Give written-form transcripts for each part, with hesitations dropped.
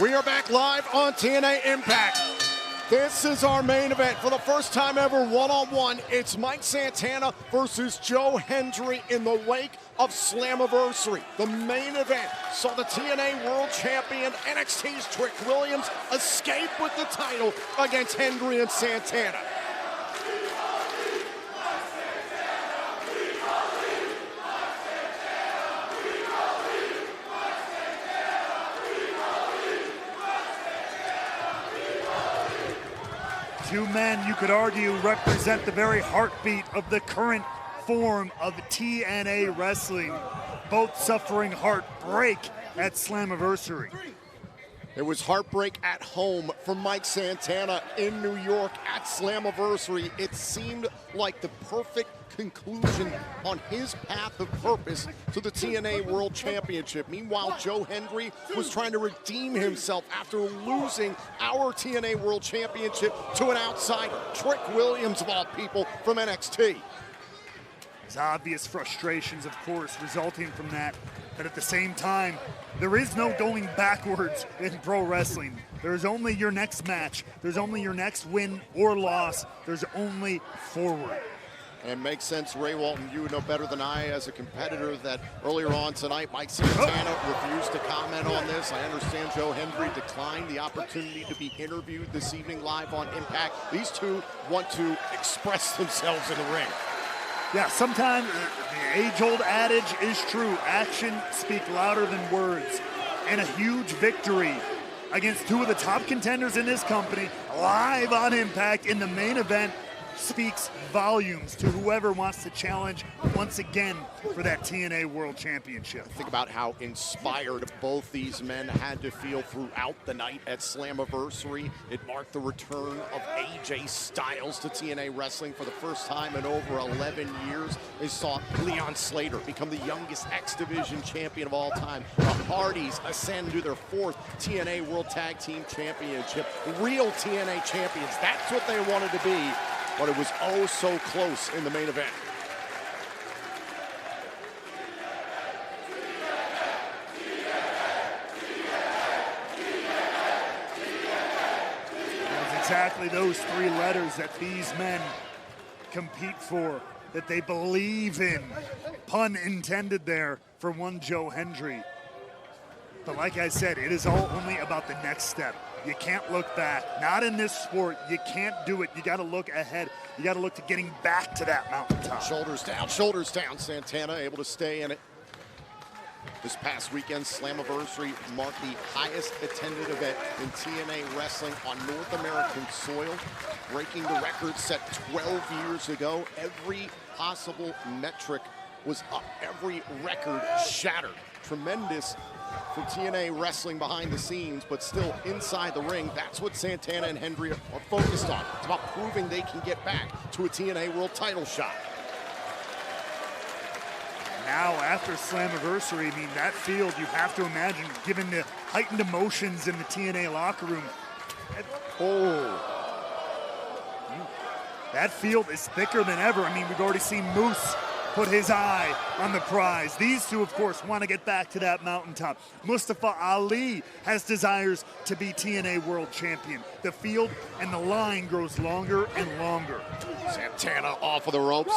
We are back live on TNA Impact. This is our main event. For the first time ever, one-on-one, it's Mike Santana versus Joe Hendry in the wake of Slammiversary. The main event saw the TNA World Champion, NXT's Trick Williams, escape with the title against Hendry and Santana. Two men, you could argue, represent the very heartbeat of the current form of TNA wrestling, both suffering heartbreak at Slammiversary. It was heartbreak at home for Mike Santana in New York at Slammiversary. It seemed like the perfect conclusion on his path of purpose to the TNA World Championship. Meanwhile, Joe Hendry was trying to redeem himself after losing our TNA World Championship to an outsider, Trick Williams of all people from NXT. There's obvious frustrations, of course, resulting from that. But at the same time, there is no going backwards in pro wrestling. There's only your next match. There's only your next win or loss. There's only forward. And it makes sense, Ray Walton, you know better than I as a competitor that earlier on tonight, Mike Santana refused to comment on this. I understand Joe Hendry declined the opportunity to be interviewed this evening live on Impact. These two want to express themselves in the ring. Yeah, sometimes the age-old adage is true. Actions speak louder than words. And a huge victory against two of the top contenders in this company, live on Impact in the main event, speaks volumes to whoever wants to challenge once again for that TNA World Championship. Think about how inspired both these men had to feel throughout the night at Slammiversary. It marked the return of AJ Styles to TNA wrestling for the first time in over 11 years. They saw Leon Slater become the youngest X Division champion of all time. The Hardys ascend to their fourth TNA World Tag Team Championship. Real TNA champions, that's what they wanted to be. But it was oh so close in the main event. It's exactly those three letters that these men compete for, that they believe in. Pun intended there for one Joe Hendry. But like I said, it is all only about the next step. You can't look back. Not in this sport. You can't do it. You got to look ahead. You got to look to getting back to that mountaintop. Shoulders down. Santana able to stay in it. This past weekend, Slammiversary marked the highest attended event in TNA wrestling on North American soil, breaking the record set 12 years ago. Every possible metric was up. Every record shattered. Tremendous for TNA wrestling behind the scenes, but still inside the ring. That's what Santana and Hendry are focused on. It's about proving they can get back to a TNA World title shot. Now, after Slammiversary, I mean, that field, you have to imagine, given the heightened emotions in the TNA locker room. That field is thicker than ever. I mean, we've already seen Moose put his eye on the prize. These two, of course, want to get back to that mountaintop. Mustafa Ali has desires to be TNA World Champion. The field and the line grows longer and longer. Santana off of the ropes.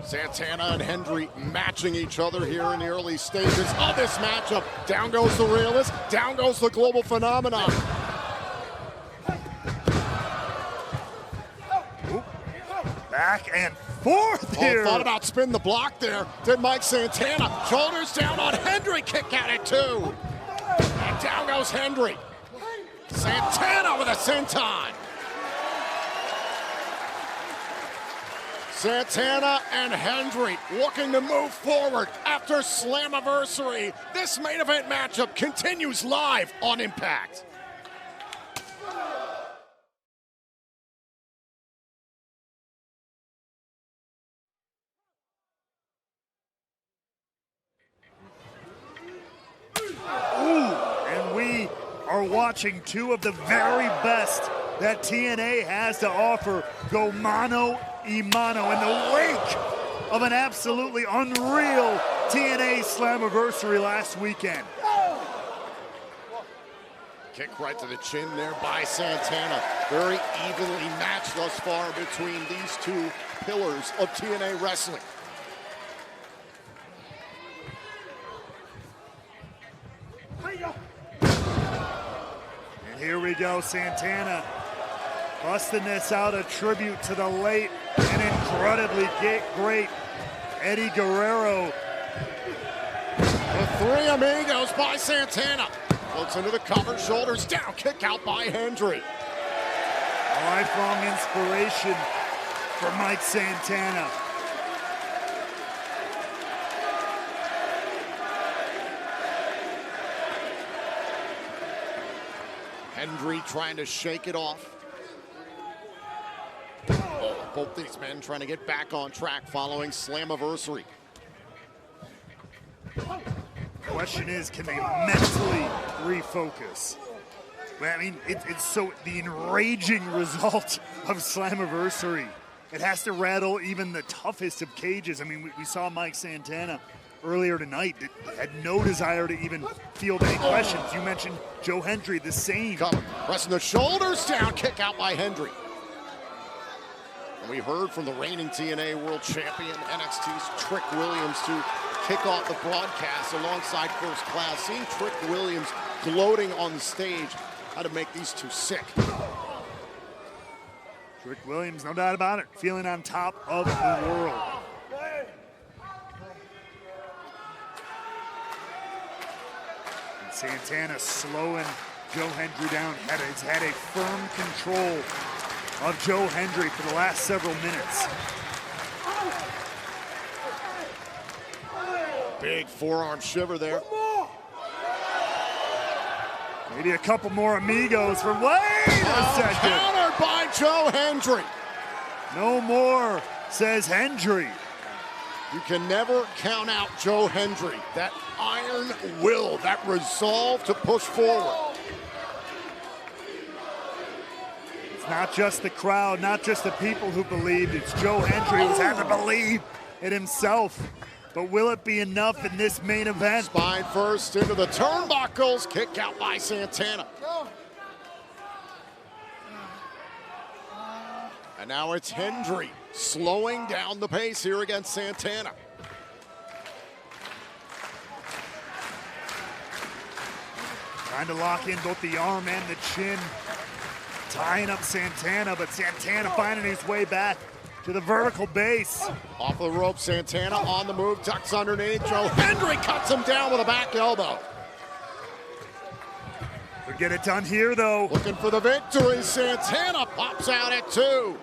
Santana and Hendry matching each other here in the early stages of this matchup. Down goes the realist, down goes the global phenomenon. Back and forth here. Thought about spin the block there. Did Mike Santana. Shoulders down on Hendry. Kick at it too. And down goes Hendry. Santana with a senton. Santana and Hendry looking to move forward after Slammiversary. This main event matchup continues live on Impact. And we are watching two of the very best that TNA has to offer go mano a mano in the wake of an absolutely unreal TNA Slammiversary last weekend. Kick right to the chin there by Santana. Very evenly matched thus far between these two pillars of TNA wrestling. And here we go, Santana busting this out, a tribute to the late and incredibly great Eddie Guerrero. The three amigos by Santana. Looks into the cover, shoulders down, kick out by Hendry. A lifelong inspiration for Mike Santana. Hendry trying to shake it off. Oh, both these men trying to get back on track following Slammiversary. Question is, can they mentally refocus? Well, I mean, it's so the enraging result of Slammiversary. It has to rattle even the toughest of cages. I mean, we saw Mike Santana earlier tonight that had no desire to even field any questions. You mentioned Joe Hendry, the same. Pressing the shoulders down, kick out by Hendry. And we heard from the reigning TNA World Champion, NXT's Trick Williams, to kick off the broadcast alongside First Class. Seeing Trick Williams gloating on the stage, how to make these two sick. Trick Williams, no doubt about it, feeling on top of the world. And Santana slowing Joe Hendry down. Has had a firm control of Joe Hendry for the last several minutes. Big forearm shiver there. Maybe a couple more amigos from, wait a second. Countered by Joe Hendry. No more, says Hendry. You can never count out Joe Hendry. That iron will, that resolve to push forward. It's not just the crowd, not just the people who believed. It's Joe Hendry who's had to believe it himself. But will it be enough in this main event? Spine first into the turnbuckles. Kick out by Santana. And now it's Hendry slowing down the pace here against Santana. Trying to lock in both the arm and the chin. Tying up Santana, but Santana finding his way back to the vertical base. Off the rope, Santana on the move, tucks underneath. Joe Hendry cuts him down with a back elbow. Could get it done here, though. Looking for the victory. Santana pops out at 2.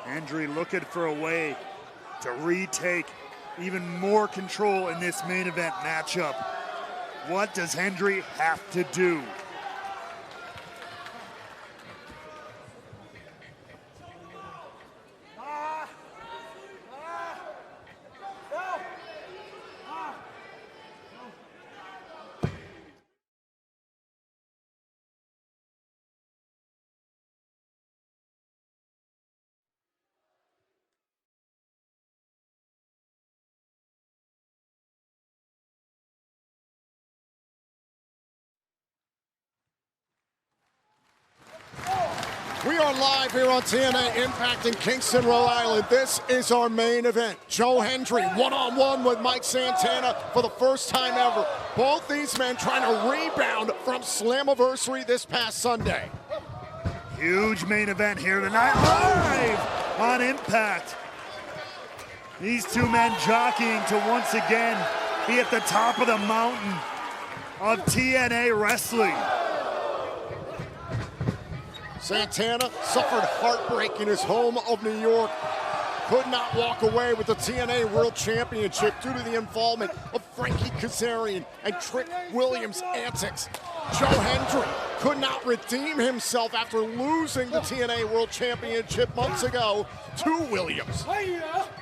Hendry looking for a way to retake even more control in this main event matchup. What does Hendry have to do? We are live here on TNA iMPACT in Kingston, Rhode Island. This is our main event. Joe Hendry one-on-one with Mike Santana for the first time ever. Both these men trying to rebound from Slammiversary this past Sunday. Huge main event here tonight, live on iMPACT. These two men jockeying to once again be at the top of the mountain of TNA wrestling. Santana suffered heartbreak in his home of New York. Could not walk away with the TNA World Championship due to the involvement of Frankie Kazarian and Trick Williams' antics. Joe Hendry could not redeem himself after losing the TNA World Championship months ago to Williams.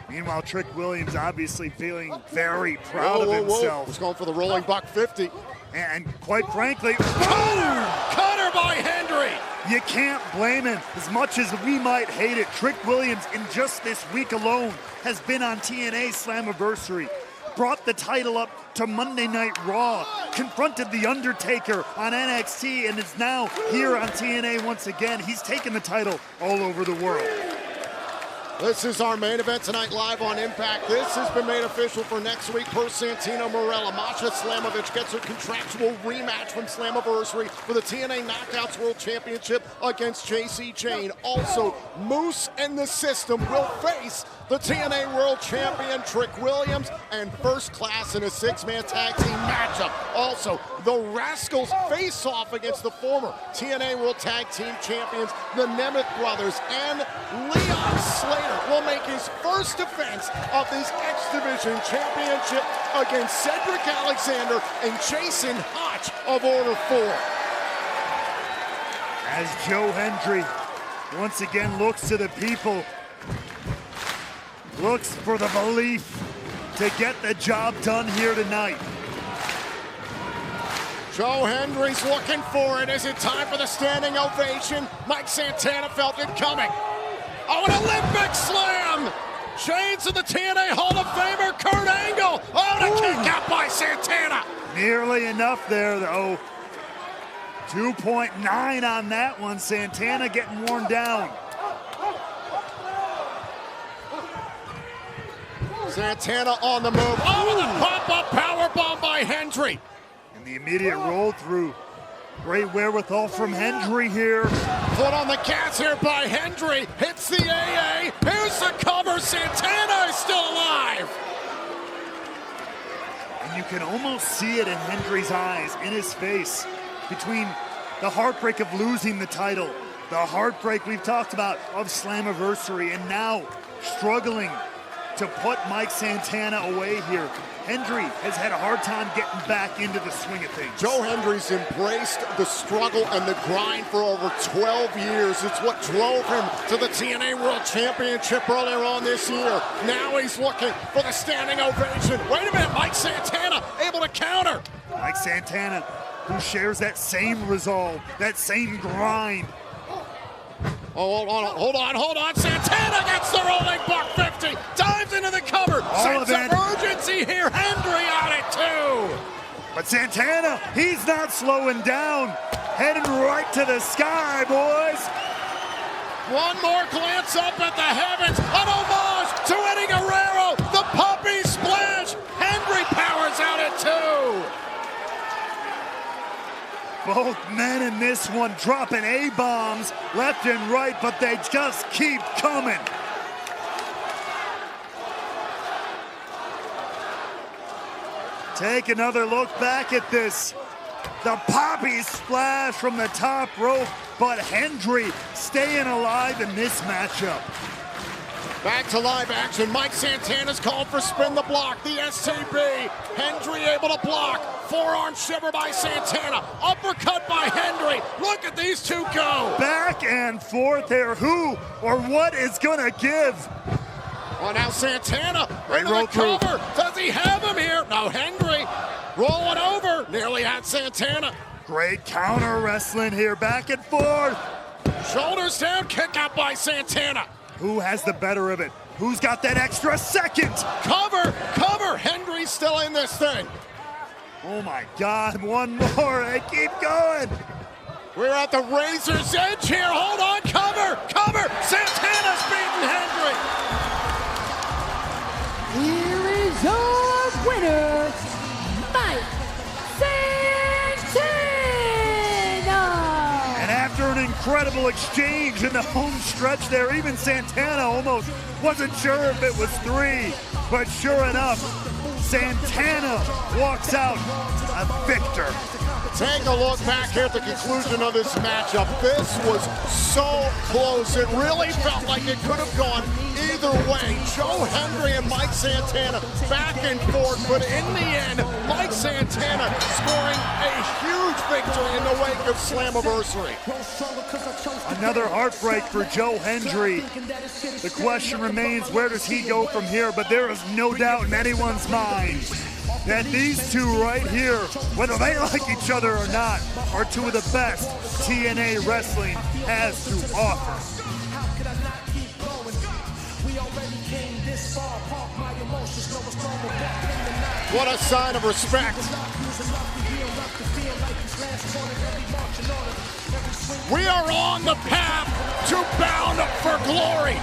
Meanwhile, Trick Williams obviously feeling very proud of himself. He's going for the rolling buck 50. And quite frankly, Cutter by Hendry. You can't blame him. As much as we might hate it, Trick Williams in just this week alone has been on TNA Slammiversary, brought the title up to Monday Night Raw, confronted The Undertaker on NXT, and is now here on TNA once again. He's taken the title all over the world. This is our main event tonight live on iMPACT. This has been made official for next week per Santino Marella. Masha Slamovich gets her contractual rematch from Slammiversary for the TNA Knockouts World Championship against JC Jane. Also, Moose and the System will face the TNA World Champion Trick Williams and First Class in a six-man tag team matchup. Also, the Rascals face off against the former TNA World Tag Team Champions, the Nemeth Brothers, and Leon Slater will make his first defense of this X Division Championship against Cedric Alexander and Jason Hotch of Order 4. As Joe Hendry once again looks to the people, looks for the belief to get the job done here tonight. Joe Hendry's looking for it. Is it time for the standing ovation? Mike Santana felt it coming. Oh, an Olympic slam! Chains of the TNA Hall of Famer, Kurt Angle. Oh, the kick out by Santana. Nearly enough there, though. 2.9 on that one. Santana getting worn down. Santana on the move. Oh, the pop-up powerbomb by Hendry. And the immediate roll through. Great wherewithal from Hendry here. Foot on the gas here by Hendry. Hits the AA. Here's the cover. Santana is still alive. And you can almost see it in Hendry's eyes, in his face, between the heartbreak of losing the title, the heartbreak we've talked about of Slammiversary, and now struggling to put Mike Santana away here. Hendry has had a hard time getting back into the swing of things. Joe Hendry's embraced the struggle and the grind for over 12 years. It's what drove him to the TNA World Championship earlier on this year. Now he's looking for the standing ovation. Wait a minute, Mike Santana able to counter. Mike Santana, who shares that same resolve, that same grind. Oh, hold on. Santana gets the rolling buck 50. Dives into the cover. Sense of urgency here. Hendry on it too. But Santana, he's not slowing down. Heading right to the sky, boys. One more glance up at the heavens. An homage to Eddie Guerrero. The puppy splash. Hendry powers out at two. Both men in this one dropping A-bombs left and right, but they just keep coming. Take another look back at this. The poppy splash from the top rope, but Hendry staying alive in this matchup. Back to live action. Mike Santana's called for spin the block. The STB. Hendry able to block. Forearm shiver by Santana. Uppercut by Hendry. Look at these two go. Back and forth there. Who or what is gonna give? Oh, now Santana Great into roll the through. cover. Does he have him here? No, Hendry rolling over. Nearly had Santana. Great counter wrestling here. Back and forth. Shoulders down. Kick out by Santana. Who has the better of it? Who's got that extra second? Cover. Hendry's still in this thing. Oh my God, one more. They keep going. We're at the razor's edge here. Hold on. Cover. Santana's beating Hendry. Here is your winner, Mike Santana. And after an incredible exchange in the home stretch there, even Santana almost wasn't sure if it was three, but sure enough, Santana walks out a victor. Take a look back here at the conclusion of this matchup. This was so close. It really felt like it could have gone either way. Joe Hendry and Mike Santana back and forth, but in the end, Mike Santana scoring a huge victory in the wake of Slammiversary. Another heartbreak for Joe Hendry. The question remains, where does he go from here? But there is no doubt in anyone's mind that these two right here, whether they like each other or not, are two of the best TNA wrestling has to offer. What a sign of respect. We are on the path to Bound for Glory.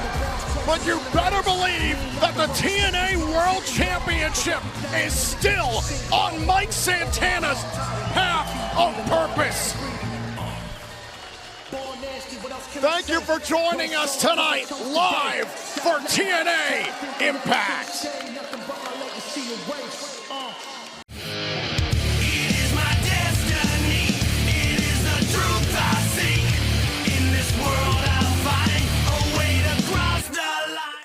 But you better believe that the TNA World Championship is still on Mike Santana's path of purpose. Thank you for joining us tonight live for TNA Impact.